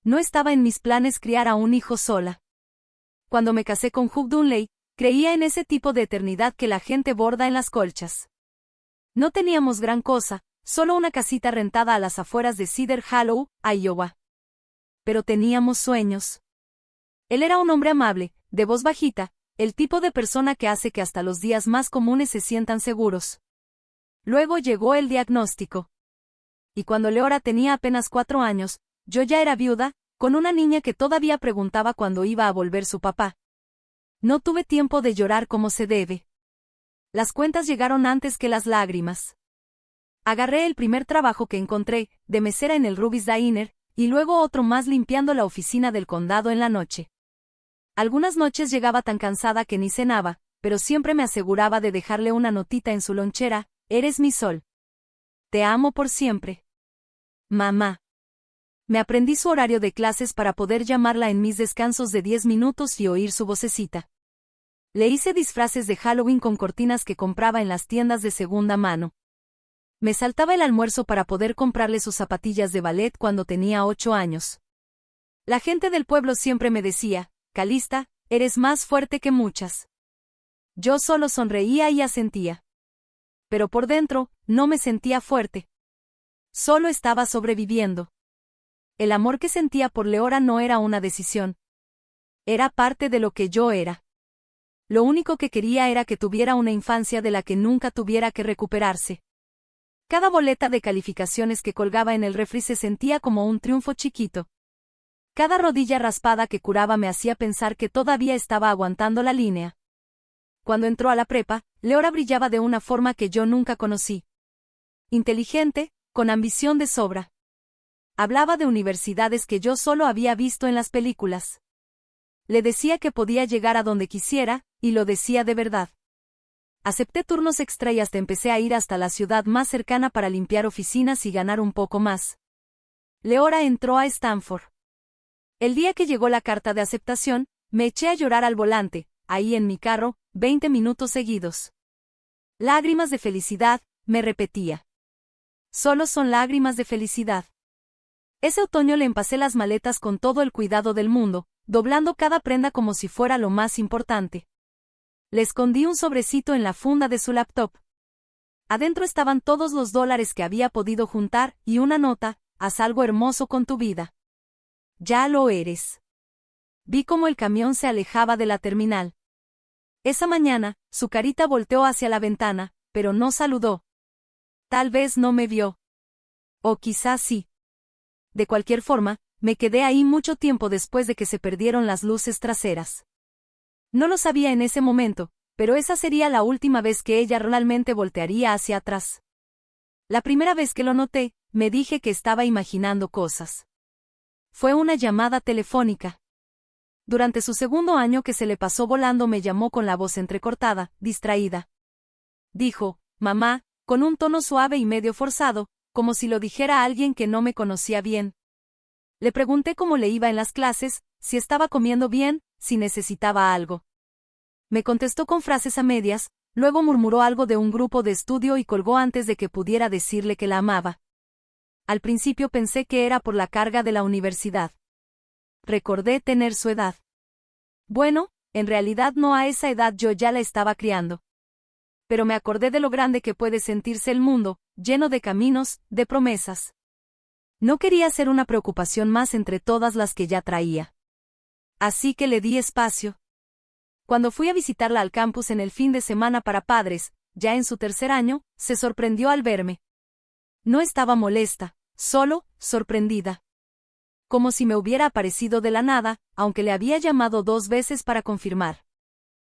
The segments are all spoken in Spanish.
No estaba en mis planes criar a un hijo sola. Cuando me casé con Hugh Dunley, creía en ese tipo de eternidad que la gente borda en las colchas. No teníamos gran cosa, solo una casita rentada a las afueras de Cedar Hollow, Iowa. Pero teníamos sueños. Él era un hombre amable, de voz bajita, el tipo de persona que hace que hasta los días más comunes se sientan seguros. Luego llegó el diagnóstico. Y cuando Leora tenía apenas 4 años, yo ya era viuda, con una niña que todavía preguntaba cuándo iba a volver su papá. No tuve tiempo de llorar como se debe. Las cuentas llegaron antes que las lágrimas. Agarré el primer trabajo que encontré, de mesera en el Ruby's Diner, y luego otro más limpiando la oficina del condado en la noche. Algunas noches llegaba tan cansada que ni cenaba, pero siempre me aseguraba de dejarle una notita en su lonchera: eres mi sol. Te amo por siempre. Mamá. Me aprendí su horario de clases para poder llamarla en mis descansos de 10 minutos y oír su vocecita. Le hice disfraces de Halloween con cortinas que compraba en las tiendas de segunda mano. Me saltaba el almuerzo para poder comprarle sus zapatillas de ballet cuando tenía 8 años. La gente del pueblo siempre me decía: Calista, eres más fuerte que muchas. Yo solo sonreía y asentía. Pero por dentro, no me sentía fuerte. Solo estaba sobreviviendo. El amor que sentía por Leora no era una decisión. Era parte de lo que yo era. Lo único que quería era que tuviera una infancia de la que nunca tuviera que recuperarse. Cada boleta de calificaciones que colgaba en el refri se sentía como un triunfo chiquito. Cada rodilla raspada que curaba me hacía pensar que todavía estaba aguantando la línea. Cuando entró a la prepa, Leora brillaba de una forma que yo nunca conocí. Inteligente, con ambición de sobra. Hablaba de universidades que yo solo había visto en las películas. Le decía que podía llegar a donde quisiera, y lo decía de verdad. Acepté turnos extra y hasta empecé a ir hasta la ciudad más cercana para limpiar oficinas y ganar un poco más. Leora entró a Stanford. El día que llegó la carta de aceptación, me eché a llorar al volante, ahí en mi carro, 20 minutos seguidos. Lágrimas de felicidad, me repetía. Solo son lágrimas de felicidad. Ese otoño le empacé las maletas con todo el cuidado del mundo, doblando cada prenda como si fuera lo más importante. Le escondí un sobrecito en la funda de su laptop. Adentro estaban todos los dólares que había podido juntar y una nota: haz algo hermoso con tu vida. Ya lo eres. Vi cómo el camión se alejaba de la terminal. Esa mañana, su carita volteó hacia la ventana, pero no saludó. Tal vez no me vio. O quizás sí. De cualquier forma, me quedé ahí mucho tiempo después de que se perdieron las luces traseras. No lo sabía en ese momento, pero esa sería la última vez que ella realmente voltearía hacia atrás. La primera vez que lo noté, me dije que estaba imaginando cosas. Fue una llamada telefónica. Durante su segundo año que se le pasó volando me llamó con la voz entrecortada, distraída. Dijo: mamá, con un tono suave y medio forzado, como si lo dijera a alguien que no me conocía bien. Le pregunté cómo le iba en las clases, si estaba comiendo bien, si necesitaba algo. Me contestó con frases a medias, luego murmuró algo de un grupo de estudio y colgó antes de que pudiera decirle que la amaba. Al principio pensé que era por la carga de la universidad. Recordé tener su edad. Bueno, en realidad no, a esa edad yo ya la estaba criando. Pero me acordé de lo grande que puede sentirse el mundo, lleno de caminos, de promesas. No quería ser una preocupación más entre todas las que ya traía. Así que le di espacio. Cuando fui a visitarla al campus en el fin de semana para padres, ya en su tercer año, se sorprendió al verme. No estaba molesta, solo sorprendida. Como si me hubiera aparecido de la nada, aunque le había llamado 2 veces para confirmar.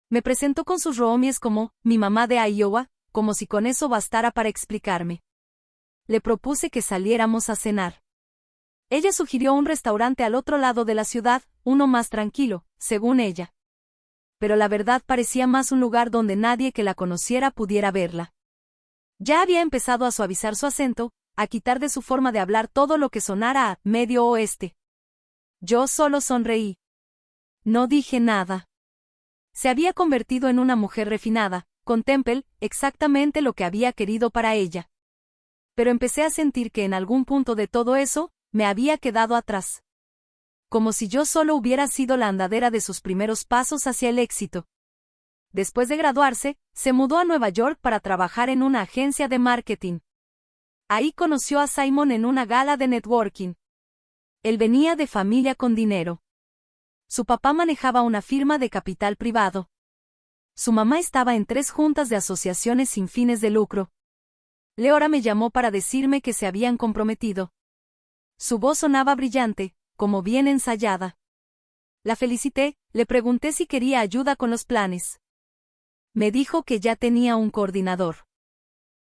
Me presentó con sus roomies como mi mamá de Iowa, como si con eso bastara para explicarme. Le propuse que saliéramos a cenar. Ella sugirió un restaurante al otro lado de la ciudad, uno más tranquilo, según ella. Pero la verdad parecía más un lugar donde nadie que la conociera pudiera verla. Ya había empezado a suavizar su acento, a quitar de su forma de hablar todo lo que sonara a Medio Oeste. Yo solo sonreí. No dije nada. Se había convertido en una mujer refinada, con Temple, exactamente lo que había querido para ella. Pero empecé a sentir que en algún punto de todo eso, me había quedado atrás. como si yo solo hubiera sido la andadera de sus primeros pasos hacia el éxito. Después de graduarse, se mudó a Nueva York para trabajar en una agencia de marketing. Ahí conoció a Simon en una gala de networking. Él venía de familia con dinero. Su papá manejaba una firma de capital privado. Su mamá estaba en 3 juntas de asociaciones sin fines de lucro. Leora me llamó para decirme que se habían comprometido. Su voz sonaba brillante, como bien ensayada. La felicité, le pregunté si quería ayuda con los planes. Me dijo que ya tenía un coordinador.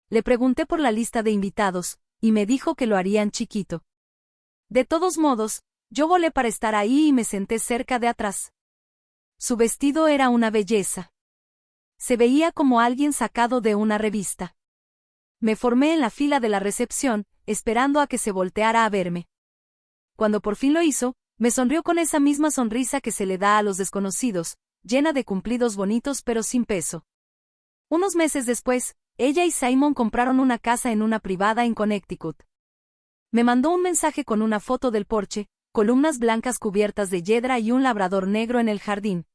Le pregunté por la lista de invitados, y me dijo que lo harían chiquito. De todos modos, yo volé para estar ahí y me senté cerca de atrás. Su vestido era una belleza. Se veía como alguien sacado de una revista. Me formé en la fila de la recepción, esperando a que se volteara a verme. Cuando por fin lo hizo, me sonrió con esa misma sonrisa que se le da a los desconocidos, llena de cumplidos bonitos pero sin peso. Unos meses después, ella y Simon compraron una casa en una privada en Connecticut. Me mandó un mensaje con una foto del porche, columnas blancas cubiertas de yedra y un labrador negro en el jardín.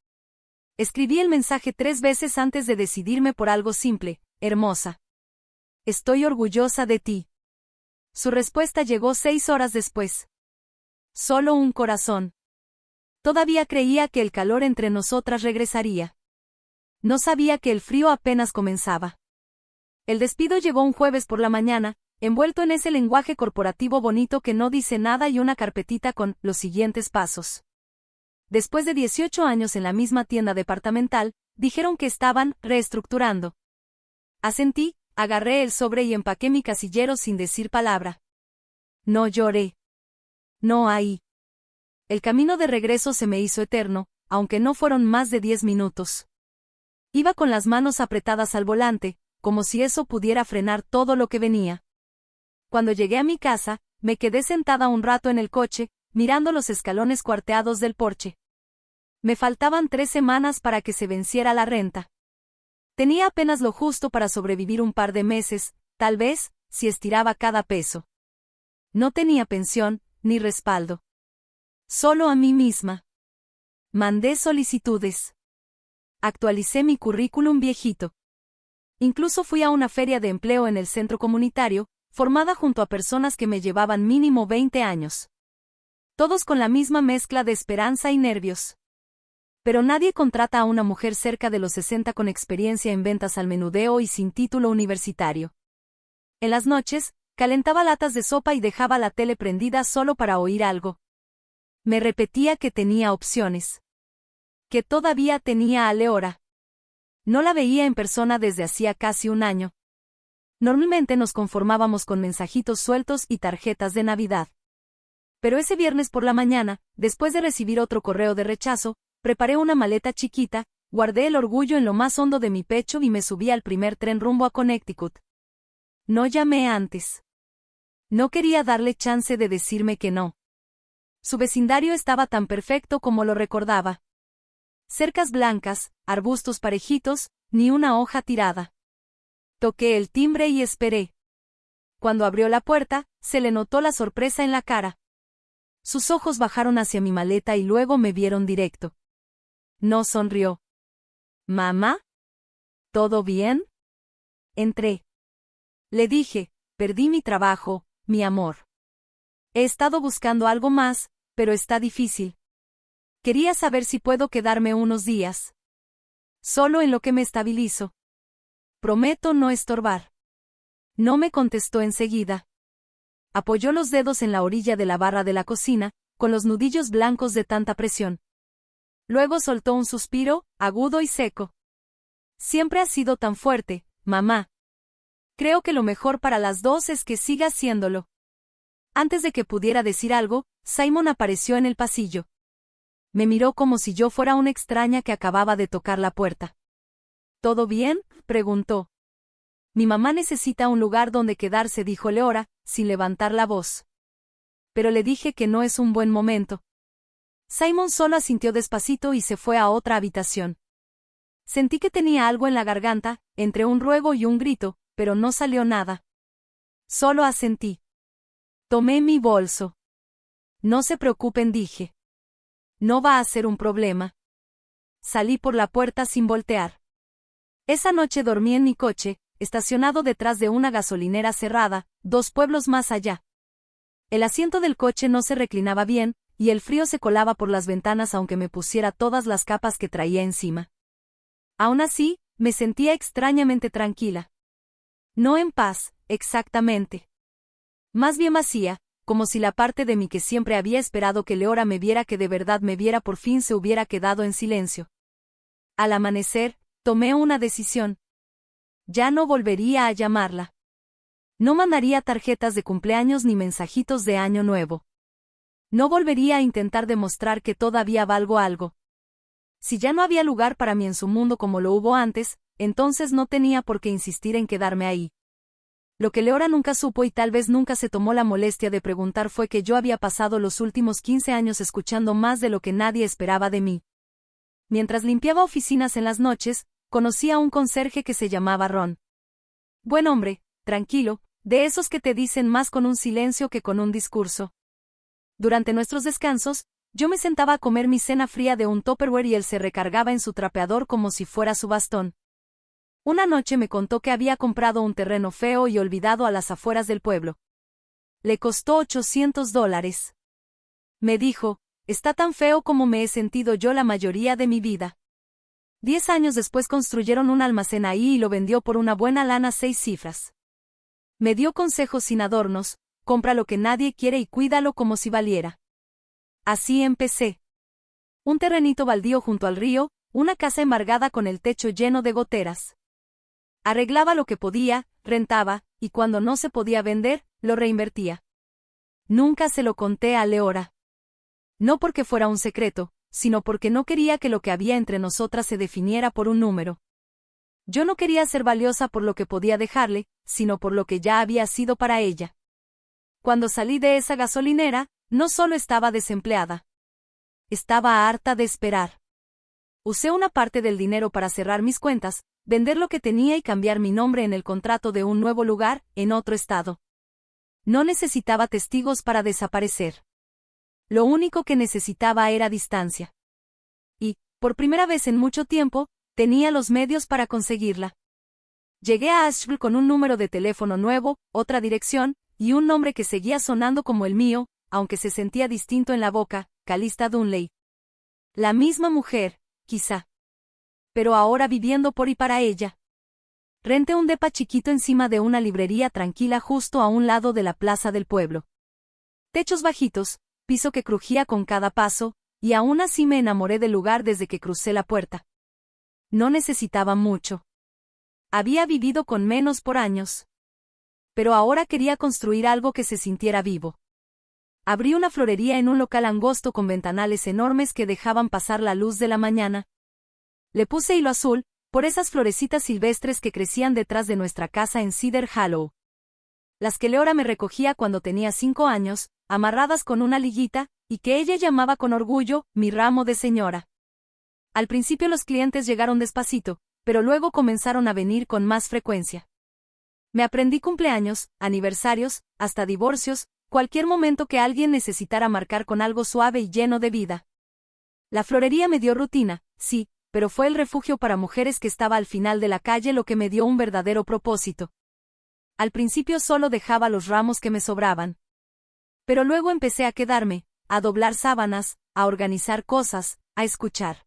Escribí el mensaje 3 veces antes de decidirme por algo simple: hermosa. Estoy orgullosa de ti. Su respuesta llegó 6 horas después. Solo un corazón. Todavía creía que el calor entre nosotras regresaría. No sabía que el frío apenas comenzaba. El despido llegó un jueves por la mañana, envuelto en ese lenguaje corporativo bonito que no dice nada y una carpetita con los siguientes pasos. Después de 18 años en la misma tienda departamental, dijeron que estaban reestructurando. Asentí, agarré el sobre y empaqué mi casillero sin decir palabra. No lloré. No ahí. El camino de regreso se me hizo eterno, aunque no fueron más de 10 minutos. Iba con las manos apretadas al volante, como si eso pudiera frenar todo lo que venía. Cuando llegué a mi casa, me quedé sentada un rato en el coche, mirando los escalones cuarteados del porche. Me faltaban 3 semanas para que se venciera la renta. Tenía apenas lo justo para sobrevivir un par de meses, tal vez, si estiraba cada peso. No tenía pensión, ni respaldo. Solo a mí misma. Mandé solicitudes. Actualicé mi currículum viejito. Incluso fui a una feria de empleo en el centro comunitario, formada junto a personas que me llevaban mínimo 20 años. Todos con la misma mezcla de esperanza y nervios. Pero nadie contrata a una mujer cerca de los 60 con experiencia en ventas al menudeo y sin título universitario. En las noches, calentaba latas de sopa y dejaba la tele prendida solo para oír algo. Me repetía que tenía opciones. Que todavía tenía a Leora. No la veía en persona desde hacía casi un año. Normalmente nos conformábamos con mensajitos sueltos y tarjetas de Navidad. Pero ese viernes por la mañana, después de recibir otro correo de rechazo, preparé una maleta chiquita, guardé el orgullo en lo más hondo de mi pecho y me subí al primer tren rumbo a Connecticut. No llamé antes. No quería darle chance de decirme que no. Su vecindario estaba tan perfecto como lo recordaba. Cercas blancas, arbustos parejitos, ni una hoja tirada. Toqué el timbre y esperé. Cuando abrió la puerta, se le notó la sorpresa en la cara. Sus ojos bajaron hacia mi maleta y luego me vieron directo. No sonrió. ¿Mamá? ¿Todo bien? Entré. Le dije, perdí mi trabajo, mi amor. He estado buscando algo más, pero está difícil. Quería saber si puedo quedarme unos días. Solo en lo que me estabilizo. Prometo no estorbar. No me contestó enseguida. Apoyó los dedos en la orilla de la barra de la cocina, con los nudillos blancos de tanta presión. Luego soltó un suspiro, agudo y seco. Siempre has sido tan fuerte, mamá. Creo que lo mejor para las dos es que sigas siéndolo. Antes de que pudiera decir algo, Simon apareció en el pasillo. Me miró como si yo fuera una extraña que acababa de tocar la puerta. ¿Todo bien?, preguntó. Mi mamá necesita un lugar donde quedarse, dijo Leora, sin levantar la voz. Pero le dije que no es un buen momento. Simon solo asintió despacito y se fue a otra habitación. Sentí que tenía algo en la garganta, entre un ruego y un grito, pero no salió nada. Solo asentí. Tomé mi bolso. No se preocupen, dije. No va a ser un problema. Salí por la puerta sin voltear. Esa noche dormí en mi coche, estacionado detrás de una gasolinera cerrada, 2 pueblos más allá. El asiento del coche no se reclinaba bien, y el frío se colaba por las ventanas aunque me pusiera todas las capas que traía encima. Aún así, me sentía extrañamente tranquila. No en paz, exactamente. Más bien vacía, como si la parte de mí que siempre había esperado que Leora me viera, que de verdad me viera, por fin se hubiera quedado en silencio. Al amanecer, tomé una decisión. Ya no volvería a llamarla. No mandaría tarjetas de cumpleaños ni mensajitos de año nuevo. No volvería a intentar demostrar que todavía valgo algo. Si ya no había lugar para mí en su mundo como lo hubo antes, entonces no tenía por qué insistir en quedarme ahí. Lo que Leora nunca supo y tal vez nunca se tomó la molestia de preguntar fue que yo había pasado los últimos 15 años escuchando más de lo que nadie esperaba de mí. Mientras limpiaba oficinas en las noches, conocí a un conserje que se llamaba Ron. Buen hombre, tranquilo, de esos que te dicen más con un silencio que con un discurso. Durante nuestros descansos, yo me sentaba a comer mi cena fría de un Tupperware y él se recargaba en su trapeador como si fuera su bastón. Una noche me contó que había comprado un terreno feo y olvidado a las afueras del pueblo. Le costó $800. Me dijo, está tan feo como me he sentido yo la mayoría de mi vida. 10 años después construyeron un almacén ahí y lo vendió por una buena lana, 6 cifras. Me dio consejos sin adornos, compra lo que nadie quiere y cuídalo como si valiera. Así empecé. Un terrenito baldío junto al río, una casa embargada con el techo lleno de goteras. Arreglaba lo que podía, rentaba, y cuando no se podía vender, lo reinvertía. Nunca se lo conté a Leora. No porque fuera un secreto, sino porque no quería que lo que había entre nosotras se definiera por un número. Yo no quería ser valiosa por lo que podía dejarle, sino por lo que ya había sido para ella. Cuando salí de esa gasolinera, no solo estaba desempleada. Estaba harta de esperar. Usé una parte del dinero para cerrar mis cuentas, vender lo que tenía y cambiar mi nombre en el contrato de un nuevo lugar, en otro estado. No necesitaba testigos para desaparecer. Lo único que necesitaba era distancia. Y, por primera vez en mucho tiempo, tenía los medios para conseguirla. Llegué a Asheville con un número de teléfono nuevo, otra dirección, y un nombre que seguía sonando como el mío, aunque se sentía distinto en la boca, Calista Dunley. La misma mujer, quizá. Pero ahora viviendo por y para ella. Renté un depa chiquito encima de una librería tranquila justo a un lado de la plaza del pueblo. Techos bajitos, piso que crujía con cada paso, y aún así me enamoré del lugar desde que crucé la puerta. No necesitaba mucho. Había vivido con menos por años. Pero ahora quería construir algo que se sintiera vivo. Abrí una florería en un local angosto con ventanales enormes que dejaban pasar la luz de la mañana. Le puse hilo azul, por esas florecitas silvestres que crecían detrás de nuestra casa en Cedar Hollow. Las que Leora me recogía cuando tenía 5 años, amarradas con una liguita, y que ella llamaba con orgullo, mi ramo de señora. Al principio los clientes llegaron despacito, pero luego comenzaron a venir con más frecuencia. Me aprendí cumpleaños, aniversarios, hasta divorcios, cualquier momento que alguien necesitara marcar con algo suave y lleno de vida. La florería me dio rutina, sí, pero fue el refugio para mujeres que estaba al final de la calle lo que me dio un verdadero propósito. Al principio solo dejaba los ramos que me sobraban. Pero luego empecé a quedarme, a doblar sábanas, a organizar cosas, a escuchar.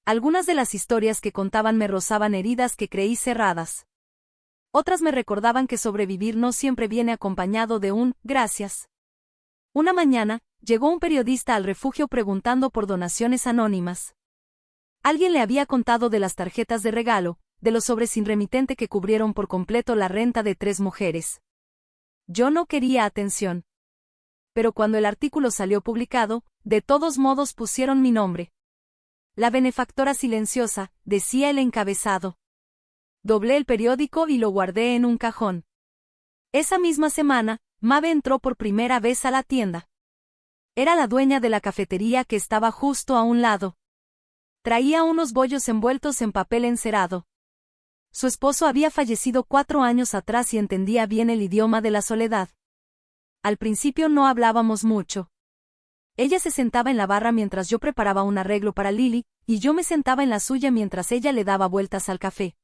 Algunas de las historias que contaban me rozaban heridas que creí cerradas. Otras me recordaban que sobrevivir no siempre viene acompañado de un «gracias». Una mañana, llegó un periodista al refugio preguntando por donaciones anónimas. Alguien le había contado de las tarjetas de regalo, de los sobres sin remitente que cubrieron por completo la renta de 3 mujeres. Yo no quería atención. Pero cuando el artículo salió publicado, de todos modos pusieron mi nombre. La benefactora silenciosa, decía el encabezado. Doblé el periódico y lo guardé en un cajón. Esa misma semana, Mabe entró por primera vez a la tienda. Era la dueña de la cafetería que estaba justo a un lado. Traía unos bollos envueltos en papel encerado. Su esposo había fallecido 4 años atrás y entendía bien el idioma de la soledad. Al principio no hablábamos mucho. Ella se sentaba en la barra mientras yo preparaba un arreglo para Lily, y yo me sentaba en la suya mientras ella le daba vueltas al café.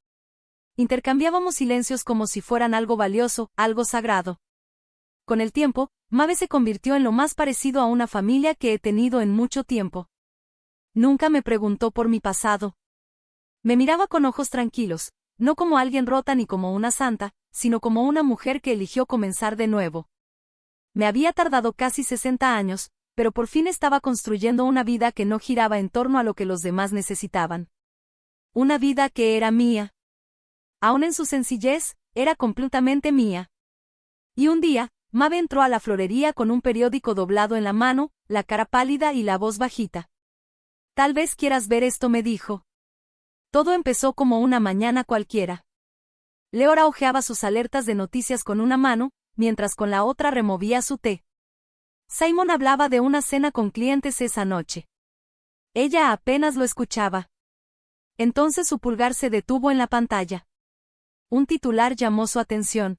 Intercambiábamos silencios como si fueran algo valioso, algo sagrado. Con el tiempo, Maeve se convirtió en lo más parecido a una familia que he tenido en mucho tiempo. Nunca me preguntó por mi pasado. Me miraba con ojos tranquilos, no como alguien rota ni como una santa, sino como una mujer que eligió comenzar de nuevo. Me había tardado casi 60 años, pero por fin estaba construyendo una vida que no giraba en torno a lo que los demás necesitaban. Una vida que era mía. Aún en su sencillez, era completamente mía. Y un día, Maeve entró a la florería con un periódico doblado en la mano, la cara pálida y la voz bajita. Tal vez quieras ver esto, me dijo. Todo empezó como una mañana cualquiera. Leora hojeaba sus alertas de noticias con una mano, mientras con la otra removía su té. Simon hablaba de una cena con clientes esa noche. Ella apenas lo escuchaba. Entonces su pulgar se detuvo en la pantalla. Un titular llamó su atención.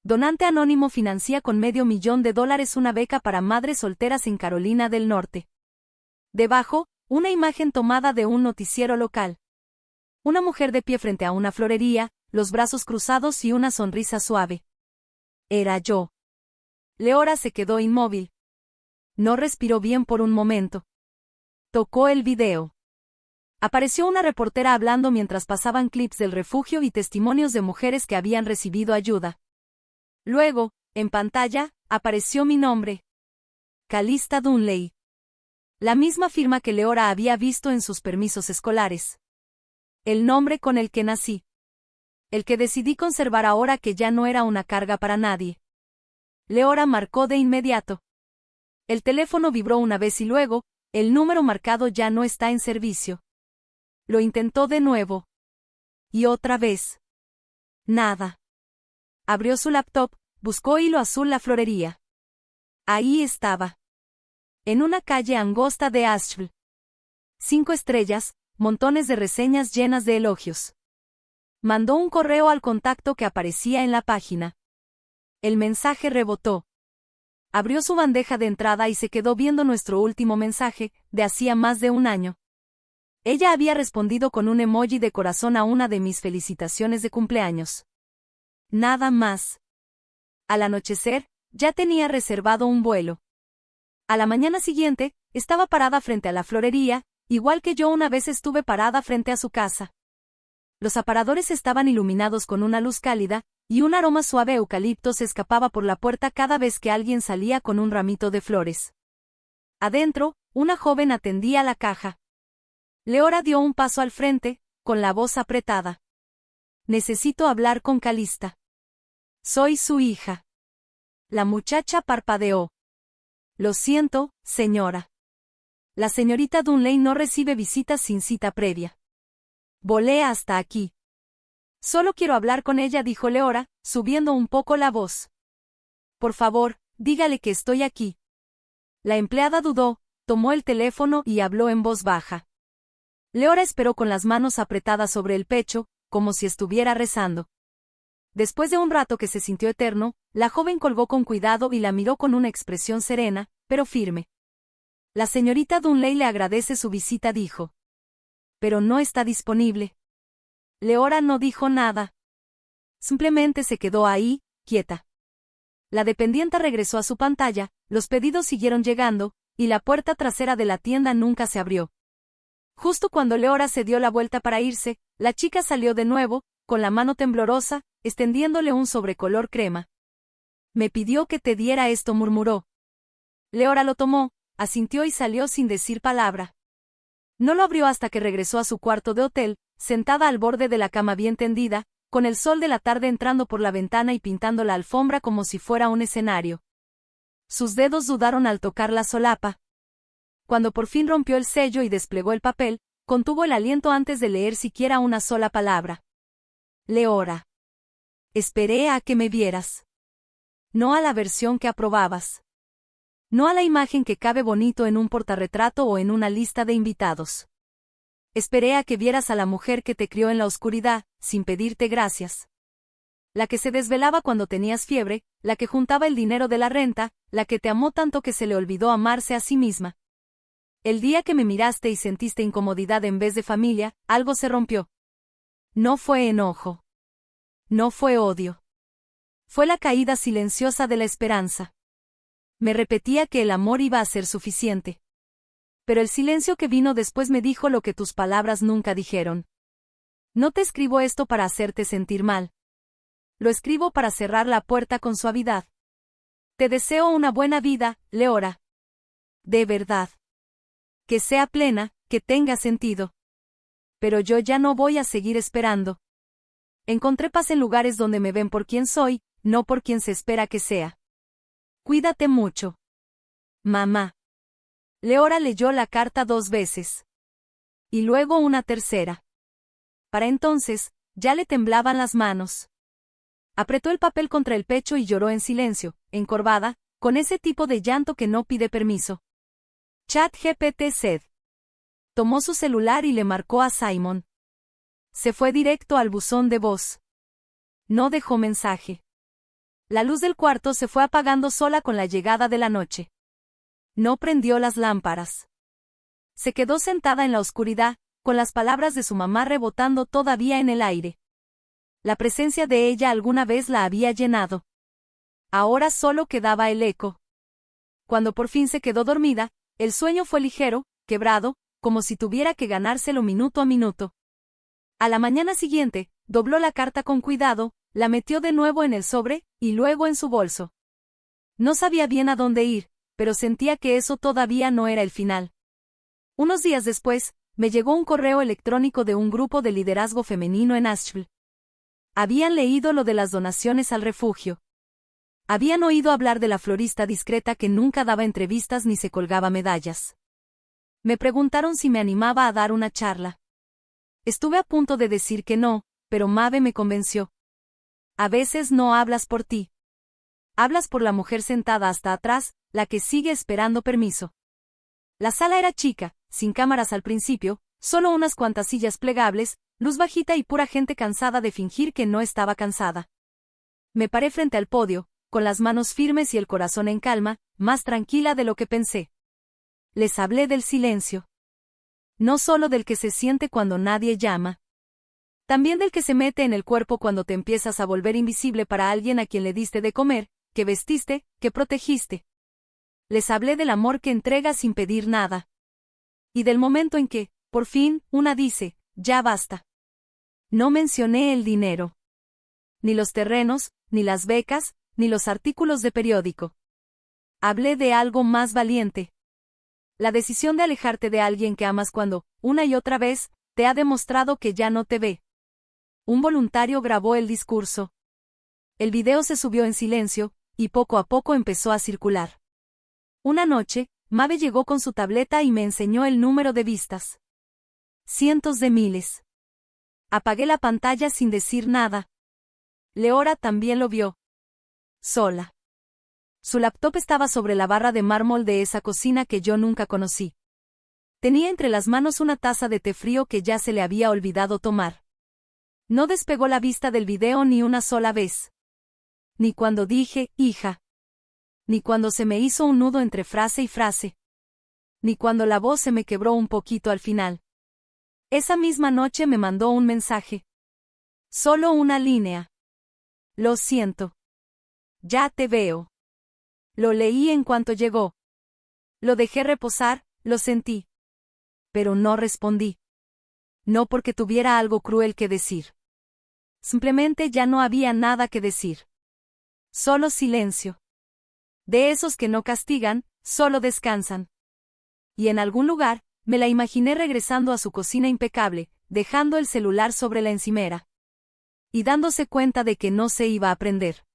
Donante anónimo financia con $500,000 una beca para madres solteras en Carolina del Norte. Debajo, una imagen tomada de un noticiero local. Una mujer de pie frente a una florería, los brazos cruzados y una sonrisa suave. Era yo. Leora se quedó inmóvil. No respiró bien por un momento. Tocó el video. Apareció una reportera hablando mientras pasaban clips del refugio y testimonios de mujeres que habían recibido ayuda. Luego, en pantalla, apareció mi nombre. Calista Dunley. La misma firma que Leora había visto en sus permisos escolares. El nombre con el que nací. El que decidí conservar ahora que ya no era una carga para nadie. Leora marcó de inmediato. El teléfono vibró una vez y luego, el número marcado ya no está en servicio. Lo intentó de nuevo. Y otra vez. Nada. Abrió su laptop, buscó hilo azul la florería. Ahí estaba. En una calle angosta de Asheville. 5 estrellas, montones de reseñas llenas de elogios. Mandó un correo al contacto que aparecía en la página. El mensaje rebotó. Abrió su bandeja de entrada y se quedó viendo nuestro último mensaje, de hacía más de un año. Ella había respondido con un emoji de corazón a una de mis felicitaciones de cumpleaños. Nada más. Al anochecer, ya tenía reservado un vuelo. A la mañana siguiente, estaba parada frente a la florería, igual que yo una vez estuve parada frente a su casa. Los aparadores estaban iluminados con una luz cálida, y un aroma suave a eucalipto se escapaba por la puerta cada vez que alguien salía con un ramito de flores. Adentro, una joven atendía la caja. Leora dio un paso al frente, con la voz apretada. Necesito hablar con Calista. Soy su hija. La muchacha parpadeó. Lo siento, señora. La señorita Dunley no recibe visitas sin cita previa. Volé hasta aquí. Solo quiero hablar con ella, dijo Leora, subiendo un poco la voz. Por favor, dígale que estoy aquí. La empleada dudó, tomó el teléfono y habló en voz baja. Leora esperó con las manos apretadas sobre el pecho, como si estuviera rezando. Después de un rato que se sintió eterno, la joven colgó con cuidado y la miró con una expresión serena, pero firme. La señorita Dunley le agradece su visita, dijo. Pero no está disponible. Leora no dijo nada. Simplemente se quedó ahí, quieta. La dependienta regresó a su pantalla, los pedidos siguieron llegando, y la puerta trasera de la tienda nunca se abrió. Justo cuando Leora se dio la vuelta para irse, la chica salió de nuevo, con la mano temblorosa, extendiéndole un sobrecolor crema. Me pidió que te diera esto, murmuró. Leora lo tomó, asintió y salió sin decir palabra. No lo abrió hasta que regresó a su cuarto de hotel, sentada al borde de la cama bien tendida, con el sol de la tarde entrando por la ventana y pintando la alfombra como si fuera un escenario. Sus dedos dudaron al tocar la solapa. Cuando por fin rompió el sello y desplegó el papel, contuvo el aliento antes de leer siquiera una sola palabra. Leora. Esperé a que me vieras. No a la versión que aprobabas. No a la imagen que cabe bonito en un portarretrato o en una lista de invitados. Esperé a que vieras a la mujer que te crió en la oscuridad, sin pedirte gracias. La que se desvelaba cuando tenías fiebre, la que juntaba el dinero de la renta, la que te amó tanto que se le olvidó amarse a sí misma. El día que me miraste y sentiste incomodidad en vez de familia, algo se rompió. No fue enojo. No fue odio. Fue la caída silenciosa de la esperanza. Me repetía que el amor iba a ser suficiente. Pero el silencio que vino después me dijo lo que tus palabras nunca dijeron. No te escribo esto para hacerte sentir mal. Lo escribo para cerrar la puerta con suavidad. Te deseo una buena vida, Leora. De verdad. Que sea plena, que tenga sentido. Pero yo ya no voy a seguir esperando. Encontré paz en lugares donde me ven por quien soy, no por quien se espera que sea. Cuídate mucho. Mamá. Leora leyó la carta 2 veces. Y luego una tercera. Para entonces, ya le temblaban las manos. Apretó el papel contra el pecho y lloró en silencio, encorvada, con ese tipo de llanto que no pide permiso. ChatGPT Said. Tomó su celular y le marcó a Simon. Se fue directo al buzón de voz. No dejó mensaje. La luz del cuarto se fue apagando sola con la llegada de la noche. No prendió las lámparas. Se quedó sentada en la oscuridad, con las palabras de su mamá rebotando todavía en el aire. La presencia de ella alguna vez la había llenado. Ahora solo quedaba el eco. Cuando por fin se quedó dormida, el sueño fue ligero, quebrado, como si tuviera que ganárselo minuto a minuto. A la mañana siguiente, dobló la carta con cuidado, la metió de nuevo en el sobre, y luego en su bolso. No sabía bien a dónde ir, pero sentía que eso todavía no era el final. Unos días después, me llegó un correo electrónico de un grupo de liderazgo femenino en Asheville. Habían leído lo de las donaciones al refugio. Habían oído hablar de la florista discreta que nunca daba entrevistas ni se colgaba medallas. Me preguntaron si me animaba a dar una charla. Estuve a punto de decir que no, pero Maeve me convenció. A veces no hablas por ti. Hablas por la mujer sentada hasta atrás, la que sigue esperando permiso. La sala era chica, sin cámaras al principio, solo unas cuantas sillas plegables, luz bajita y pura gente cansada de fingir que no estaba cansada. Me paré frente al podio, con las manos firmes y el corazón en calma, más tranquila de lo que pensé. Les hablé del silencio. No solo del que se siente cuando nadie llama. También del que se mete en el cuerpo cuando te empiezas a volver invisible para alguien a quien le diste de comer, que vestiste, que protegiste. Les hablé del amor que entrega sin pedir nada. Y del momento en que, por fin, una dice, ya basta. No mencioné el dinero. Ni los terrenos, ni las becas, ni los artículos de periódico. Hablé de algo más valiente. La decisión de alejarte de alguien que amas cuando, una y otra vez, te ha demostrado que ya no te ve. Un voluntario grabó el discurso. El video se subió en silencio, y poco a poco empezó a circular. Una noche, Maeve llegó con su tableta y me enseñó el número de vistas. Cientos de miles. Apagué la pantalla sin decir nada. Leora también lo vio. Sola. Su laptop estaba sobre la barra de mármol de esa cocina que yo nunca conocí. Tenía entre las manos una taza de té frío que ya se le había olvidado tomar. No despegó la vista del video ni una sola vez. Ni cuando dije, hija. Ni cuando se me hizo un nudo entre frase y frase. Ni cuando la voz se me quebró un poquito al final. Esa misma noche me mandó un mensaje. Solo una línea. Lo siento. Ya te veo. Lo leí en cuanto llegó. Lo dejé reposar, lo sentí. Pero no respondí. No porque tuviera algo cruel que decir. Simplemente ya no había nada que decir. Solo silencio. De esos que no castigan, solo descansan. Y en algún lugar, me la imaginé regresando a su cocina impecable, dejando el celular sobre la encimera. Y dándose cuenta de que no se iba a prender.